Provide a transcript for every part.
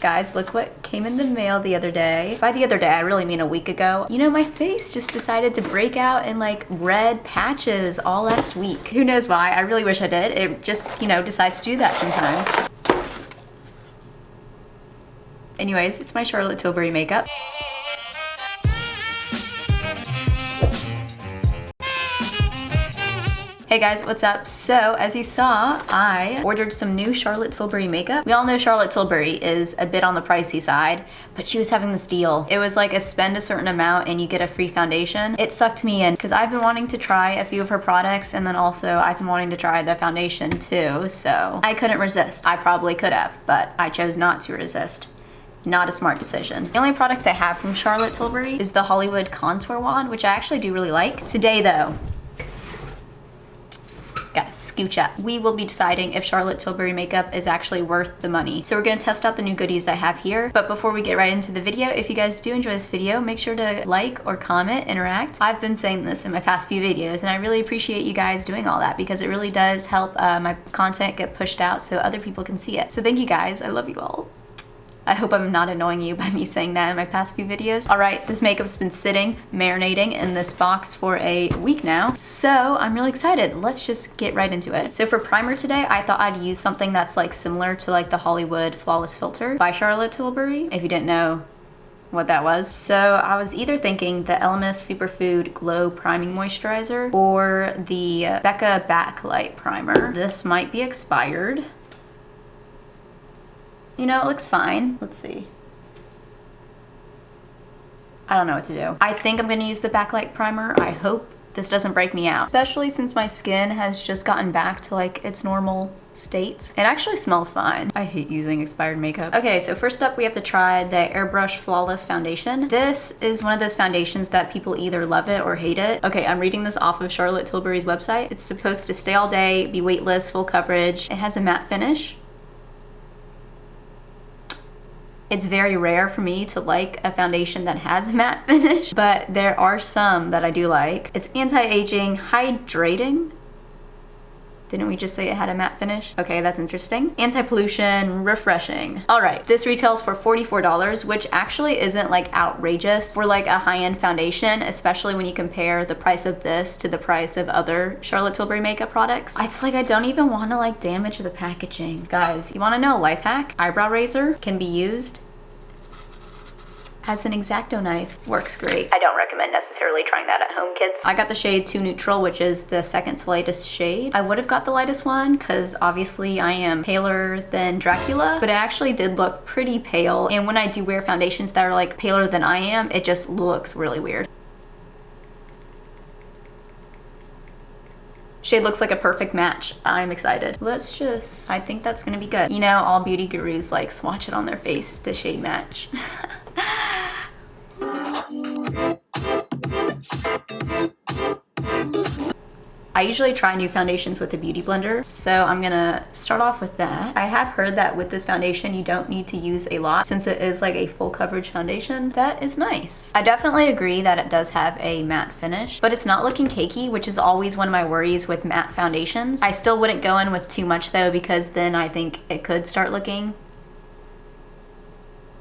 Guys, look what came in the mail the other day. By the other day, I really mean a week ago. You know, my face just decided to break out in like red patches all last week. Who knows why? I really wish I did. It just, you know, decides to do that sometimes. Anyways, it's my Charlotte Tilbury makeup. Hey guys, what's up? So, as you saw, I ordered some new Charlotte Tilbury makeup. We all know Charlotte Tilbury is a bit on the pricey side, but she was having this deal. It was like a spend a certain amount and you get a free foundation. It sucked me in because I've been wanting to try a few of her products, and then also I've been wanting to try the foundation too, so I couldn't resist. I probably could have, but I chose not to resist. Not a smart decision. The only product I have from Charlotte Tilbury is the Hollywood Contour Wand, which I actually do really like. Today though, gotta scooch up. We will be deciding if Charlotte Tilbury makeup is actually worth the money. So we're gonna test out the new goodies I have here. But before we get right into the video, if you guys do enjoy this video, make sure to like or comment, interact. I've been saying this in my past few videos, and I really appreciate you guys doing all that because it really does help my content get pushed out so other people can see it. So thank you guys, I love you all. I hope I'm not annoying you by me saying that in my past few videos. All right, this makeup's been sitting, marinating in this box for a week now, so I'm really excited. Let's just get right into it. So for primer today, I thought I'd use something that's like similar to like the Hollywood Flawless Filter by Charlotte Tilbury, if you didn't know what that was. So I was either thinking the Elemis Superfood Glow Priming Moisturizer or the Becca Backlight Primer. This might be expired. You know, it looks fine. Let's see. I don't know what to do. I think I'm gonna use the Backlight Primer. I hope this doesn't break me out, especially since my skin has just gotten back to like its normal state. It actually smells fine. I hate using expired makeup. Okay, so first up we have to try the Airbrush Flawless Foundation. This is one of those foundations that people either love it or hate it. Okay, I'm reading this off of Charlotte Tilbury's website. It's supposed to stay all day, be weightless, full coverage. It has a matte finish. It's very rare for me to like a foundation that has a matte finish, but there are some that I do like. It's anti-aging, hydrating. Didn't we just say it had a matte finish? Okay, that's interesting. Anti-pollution, refreshing. All right, this retails for $44, which actually isn't like outrageous for like a high-end foundation, especially when you compare the price of this to the price of other Charlotte Tilbury makeup products. It's like I don't even want to like damage the packaging. Guys, you want to know a life hack? Eyebrow razor can be used as an X-Acto knife. Works great. I don't recommend necessarily trying that at home, kids. I got the shade 2 Neutral, which is the second to lightest shade. I would have got the lightest one because obviously I am paler than Dracula, but it actually did look pretty pale. And when I do wear foundations that are like paler than I am, it just looks really weird. Shade looks like a perfect match. I'm excited. Let's just, I think that's gonna be good. You know, all beauty gurus like swatch it on their face to shade match. I usually try new foundations with a beauty blender, so I'm gonna start off with that. I have heard that with this foundation you don't need to use a lot since it is like a full coverage foundation. That is nice. I definitely agree that it does have a matte finish, but it's not looking cakey, which is always one of my worries with matte foundations. I still wouldn't go in with too much though, because then I think it could start looking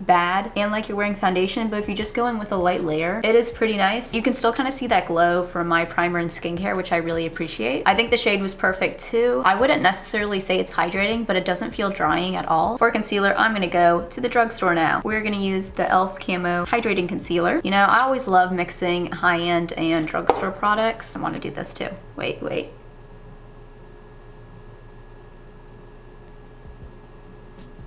bad and like you're wearing foundation. But if you just go in with a light layer, it is pretty nice. You can still kind of see that glow from my primer and skincare, which I really appreciate. I think the shade was perfect too. I wouldn't necessarily say it's hydrating, but it doesn't feel drying at all. For concealer, I'm gonna go to the drugstore now. We're gonna use the e.l.f. Camo Hydrating Concealer. You know, I always love mixing high-end and drugstore products. I want to do this too. Wait.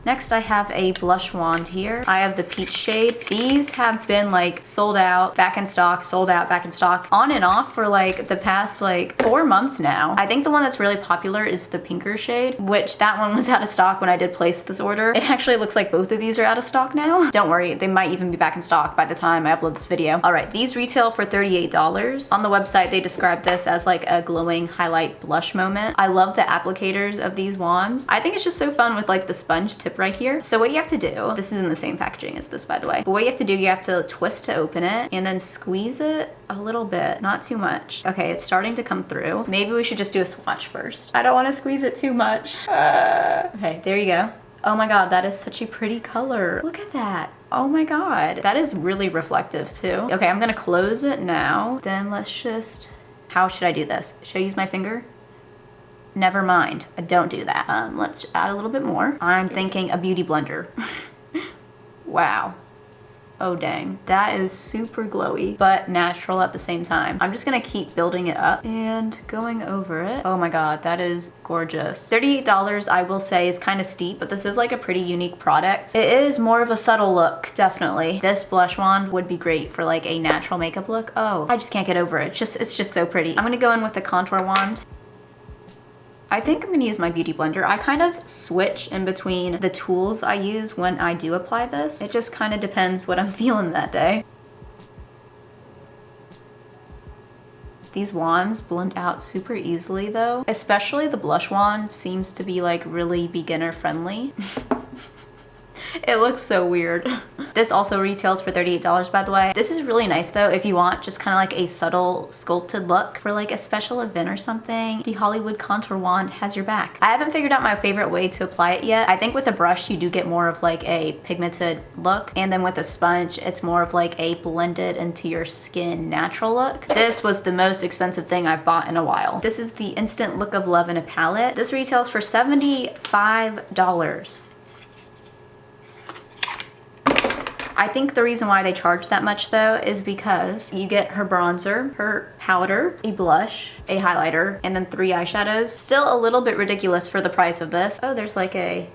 Next, I have a blush wand here. I have the peach shade. These have been like sold out, back in stock, sold out, back in stock, on and off for like the past like 4 months now. I think the one that's really popular is the pinker shade, which that one was out of stock when I did place this order. It actually looks like both of these are out of stock now. Don't worry, they might even be back in stock by the time I upload this video. All right, these retail for $38. On the website, they describe this as like a glowing highlight blush moment. I love the applicators of these wands. I think it's just so fun with like the sponge tip right here. So what you have to do, this is in the same packaging as this by the way, but what you have to do, you have to twist to open it and then squeeze it a little bit, not too much. Okay, it's starting to come through. Maybe we should just do a swatch first. I don't want to squeeze it too much. Okay, there you go. Oh my god, that is such a pretty color. Look at that. Oh my god. That is really reflective too. Okay, I'm gonna close it now. Then let's just, how should I do this? Should I use my finger? Never mind. I don't do that. Let's add a little bit more. I'm thinking a beauty blender. Wow. Oh dang. That is super glowy, but natural at the same time. I'm just gonna keep building it up and going over it. Oh my god, that is gorgeous. $38, I will say, is kind of steep, but this is like a pretty unique product. It is more of a subtle look, definitely. This blush wand would be great for like a natural makeup look. Oh, I just can't get over it. It's just so pretty. I'm gonna go in with the contour wand. I think I'm gonna use my beauty blender. I kind of switch in between the tools I use when I do apply this. It just kind of depends what I'm feeling that day. These wands blend out super easily though. Especially the blush wand seems to be like really beginner friendly. It looks so weird. This also retails for $38, by the way. This is really nice though if you want just kind of like a subtle sculpted look for like a special event or something. The Hollywood contour wand has your back. I haven't figured out my favorite way to apply it yet. I think with a brush you do get more of like a pigmented look, and then with a sponge it's more of like a blended into your skin natural look. This was the most expensive thing I've bought in a while. This is the Instant Look of Love in a palette. This retails for $75. I think the reason why they charge that much though is because you get her bronzer, her powder, a blush, a highlighter, and then 3 eyeshadows. Still a little bit ridiculous for the price of this. Oh, there's like a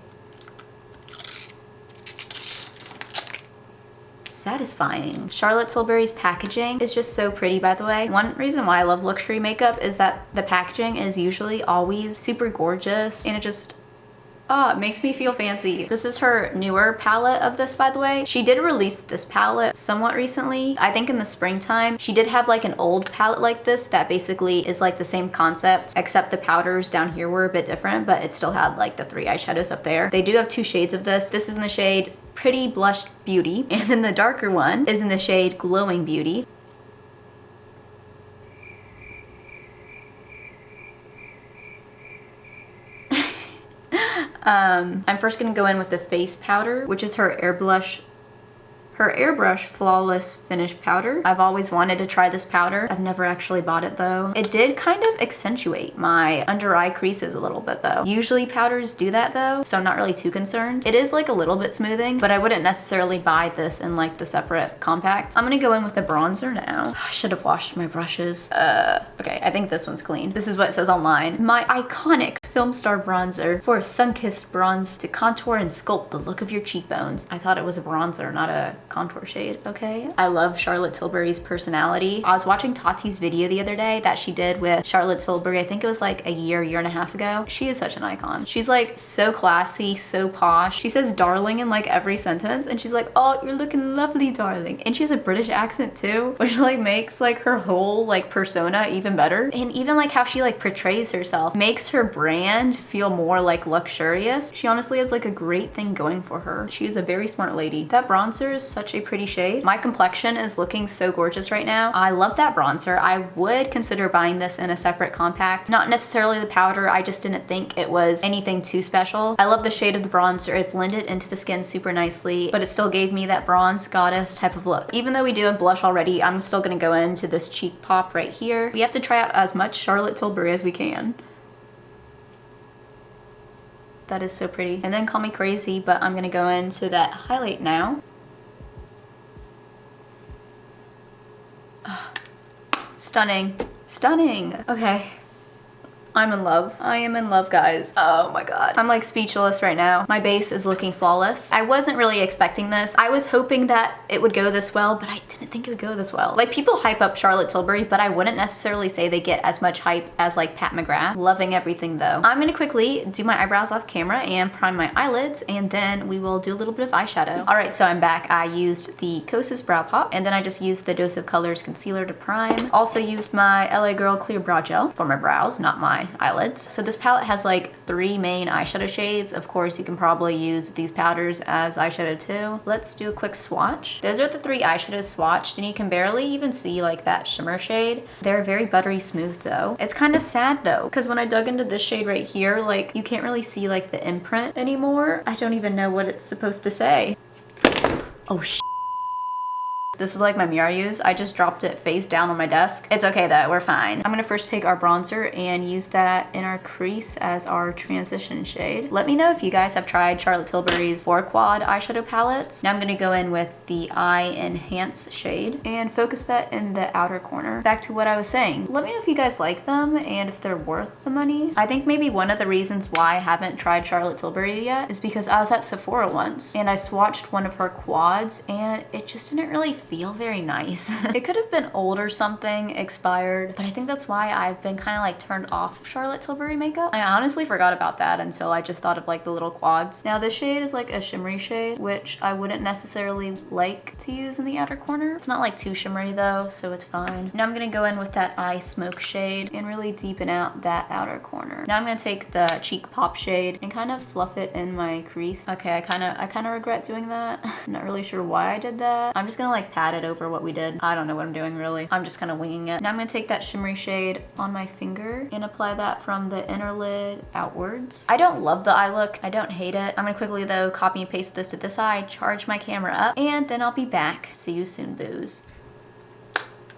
satisfying. Charlotte Tilbury's packaging is just so pretty, by the way. One reason why I love luxury makeup is that the packaging is usually always super gorgeous, and it just, it makes me feel fancy. This is her newer palette of this, by the way. She did release this palette somewhat recently. I think in the springtime. She did have like an old palette like this that basically is like the same concept, except the powders down here were a bit different, but it still had like the 3 eyeshadows up there. They do have 2 shades of this. This is in the shade Pretty Blushed Beauty, and then the darker one is in the shade Glowing Beauty. I'm first gonna go in with the face powder, which is her airbrush flawless finish powder. I've always wanted to try this powder. I've never actually bought it though. It did kind of accentuate my under eye creases a little bit though. Usually powders do that though, so I'm not really too concerned. It is like a little bit smoothing, but I wouldn't necessarily buy this in like the separate compact. I'm gonna go in with the bronzer now. I should have washed my brushes. Okay, I think this one's clean. This is what it says online. My iconic film star bronzer for a sun-kissed bronze to contour and sculpt the look of your cheekbones. I thought it was a bronzer, not a contour shade, okay? I love Charlotte Tilbury's personality. I was watching Tati's video the other day that she did with Charlotte Tilbury. I think it was like a year and a half ago. She is such an icon. She's like so classy, so posh. She says darling in like every sentence, and she's like, oh, you're looking lovely, darling. And she has a British accent too, which like makes like her whole like persona even better. And even like how she like portrays herself makes her brand feel more like luxurious. She honestly has like a great thing going for her. She is a very smart lady. That bronzer is such a pretty shade. My complexion is looking so gorgeous right now. I love that bronzer. I would consider buying this in a separate compact. Not necessarily the powder, I just didn't think it was anything too special. I love the shade of the bronzer. It blended into the skin super nicely, but it still gave me that bronze goddess type of look. Even though we do have blush already, I'm still gonna go into this cheek pop right here. We have to try out as much Charlotte Tilbury as we can. That is so pretty. And then Call Me Crazy, but I'm gonna go into that highlight now. Stunning. Stunning. Okay. I'm in love. I am in love, guys. Oh my god. I'm like speechless right now. My base is looking flawless. I wasn't really expecting this. I was hoping that it would go this well, but I didn't think it would go this well. Like, people hype up Charlotte Tilbury, but I wouldn't necessarily say they get as much hype as like Pat McGrath. Loving everything though. I'm gonna quickly do my eyebrows off camera and prime my eyelids, and then we will do a little bit of eyeshadow. All right, so I'm back. I used the Kosas Brow Pop, and then I just used the Dose of Colors concealer to prime. Also used my LA Girl Clear Brow Gel for my brows, not my my eyelids. So this palette has like 3 main eyeshadow shades. Of course, you can probably use these powders as eyeshadow too. Let's do a quick swatch. Those are the 3 eyeshadows swatched, and you can barely even see like that shimmer shade. They're very buttery smooth though. It's kind of sad though, because when I dug into this shade right here, like you can't really see like the imprint anymore. I don't even know what it's supposed to say. Oh sh. This is like my mirror I use. I just dropped it face down on my desk. It's okay though, we're fine. I'm gonna first take our bronzer and use that in our crease as our transition shade. Let me know if you guys have tried Charlotte Tilbury's 4 quad eyeshadow palettes. Now I'm gonna go in with the Eye Enhance shade and focus that in the outer corner. Back to what I was saying. Let me know if you guys like them and if they're worth the money. I think maybe one of the reasons why I haven't tried Charlotte Tilbury yet is because I was at Sephora once and I swatched one of her quads and it just didn't really feel very nice. It could have been old or something, expired, but I think that's why I've been kind of like turned off of Charlotte Tilbury makeup. I honestly forgot about that until I just thought of like the little quads. Now this shade is like a shimmery shade, which I wouldn't necessarily like to use in the outer corner. It's not like too shimmery though, so it's fine. Now I'm gonna go in with that Eye Smoke shade and really deepen out that outer corner. Now I'm gonna take the Cheek Pop shade and kind of fluff it in my crease. Okay, I kind of regret doing that. I'm not really sure why I did that. I'm just gonna like pat it over what we did. I don't know what I'm doing really. I'm just kind of winging it. Now I'm gonna take that shimmery shade on my finger and apply that from the inner lid outwards. I don't love the eye look. I don't hate it. I'm gonna quickly though copy and paste this to this eye, charge my camera up, and then I'll be back. See you soon, boos.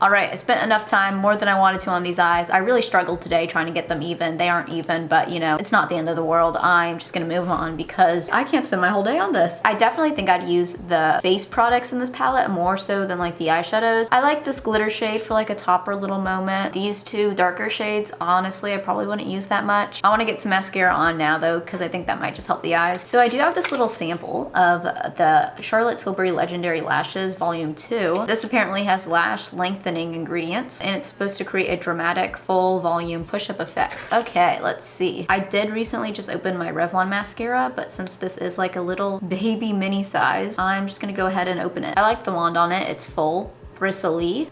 All right, I spent enough time, more than I wanted to, on these eyes. I really struggled today trying to get them even. They aren't even, but you know, it's not the end of the world. I'm just gonna move on because I can't spend my whole day on this. I definitely think I'd use the face products in this palette more so than like the eyeshadows. I like this glitter shade for like a topper little moment. These 2 darker shades, honestly, I probably wouldn't use that much. I wanna get some mascara on now though, because I think that might just help the eyes. So I do have this little sample of the Charlotte Tilbury Legendary Lashes Volume 2. This apparently has lash lengthening ingredients and it's supposed to create a dramatic full volume push-up effect. Okay, let's see. I did recently just open my Revlon mascara, but since this is like a little baby mini size, I'm just gonna go ahead and open it. I like the wand on it. It's full, bristly.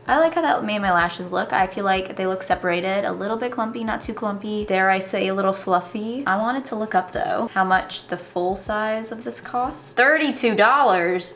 I like how that made my lashes look. I feel like they look separated, a little bit clumpy, not too clumpy. Dare I say a little fluffy. I wanted to look up though how much the full size of this costs. $32.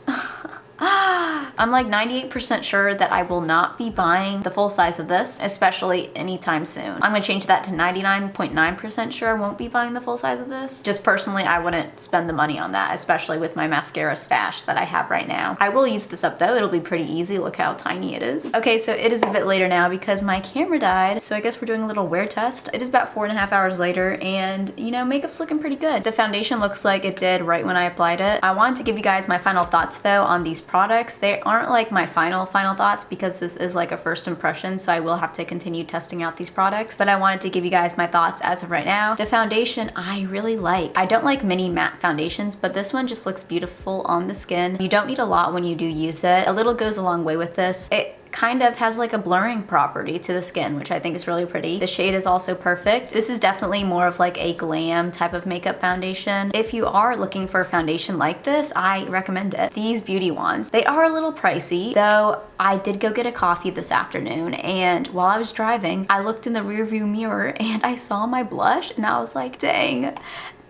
I'm like 98% sure that I will not be buying the full size of this, especially anytime soon. I'm gonna change that to 99.9% sure I won't be buying the full size of this. Just personally, I wouldn't spend the money on that, especially with my mascara stash that I have right now. I will use this up though. It'll be pretty easy. Look how tiny it is. Okay, so it is a bit later now because my camera died. So I guess we're doing a little wear test. It is about 4.5 hours later and you know, makeup's looking pretty good. The foundation looks like it did right when I applied it. I wanted to give you guys my final thoughts though on these products. They aren't like my final thoughts because this is like a first impression, so I will have to continue testing out these products, but I wanted to give you guys my thoughts as of right now. The foundation I really like. I don't like mini matte foundations, but this one just looks beautiful on the skin. You don't need a lot when you do use it. A little goes a long way with this. It kind of has like a blurring property to the skin, which I think is really pretty. The shade is also perfect. This is definitely more of like a glam type of makeup foundation. If you are looking for a foundation like this, I recommend it. These beauty wands, they are a little pricey, though I did go get a coffee this afternoon, and while I was driving, I looked in the rearview mirror and I saw my blush and I was like, dang,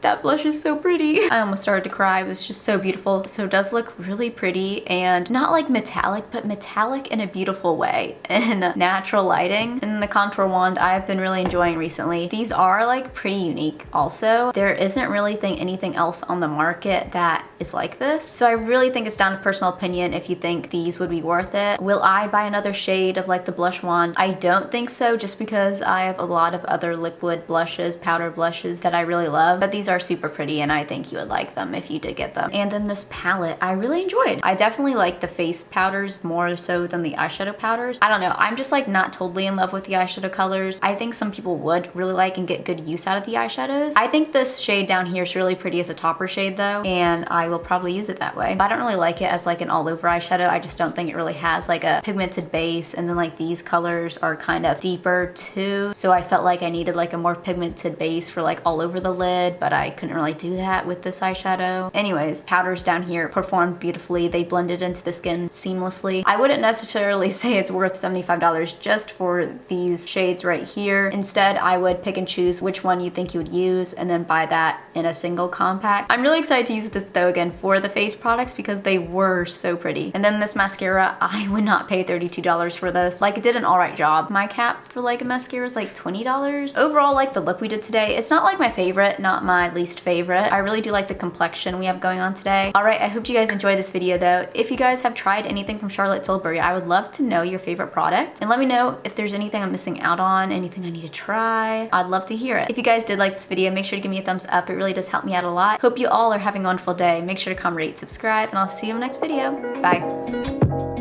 that blush is so pretty. I almost started to cry. It was just so beautiful. So it does look really pretty and not like metallic, but metallic in a beautiful way in natural lighting. And the contour wand I've been really enjoying recently. These are like pretty unique also. There isn't really anything else on the market that is like this. So I really think it's down to personal opinion if you think these would be worth it. Will I buy another shade of like the blush wand? I don't think so, just because I have a lot of other liquid blushes, powder blushes that I really love. But these are super pretty and I think you would like them if you did get them. And then this palette I really enjoyed. I definitely like the face powders more so than the eyeshadow powders. I don't know, I'm just like not totally in love with the eyeshadow colors. I think some people would really like and get good use out of the eyeshadows. I think this shade down here is really pretty as a topper shade though, and I will probably use it that way. But I don't really like it as like an all over eyeshadow. I just don't think it really has like a pigmented base, and then like these colors are kind of deeper too. So I felt like I needed like a more pigmented base for like all over the lid, but I couldn't really do that with this eyeshadow. Anyways, powders down here performed beautifully. They blended into the skin seamlessly. I wouldn't necessarily say it's worth $75 just for these shades right here. Instead, I would pick and choose which one you think you would use and then buy that in a single compact. I'm really excited to use this though again for the face products because they were so pretty. And then this mascara, I would not pay $32 for this. Like, it did an alright job. My cap for like a mascara is like $20. Overall, like the look we did today, it's not like my favorite, not my least favorite. I really do like the complexion we have going on today. Alright, I hope you guys enjoyed this video though. If you guys have tried anything from Charlotte Tilbury, I would love to know your favorite product. And let me know if there's anything I'm missing out on, anything I need to try. I'd love to hear it. If you guys did like this video, make sure to give me a thumbs up. It really does help me out a lot. Hope you all are having a wonderful day. Make sure to comment, rate, subscribe, and I'll see you in the next video. Bye.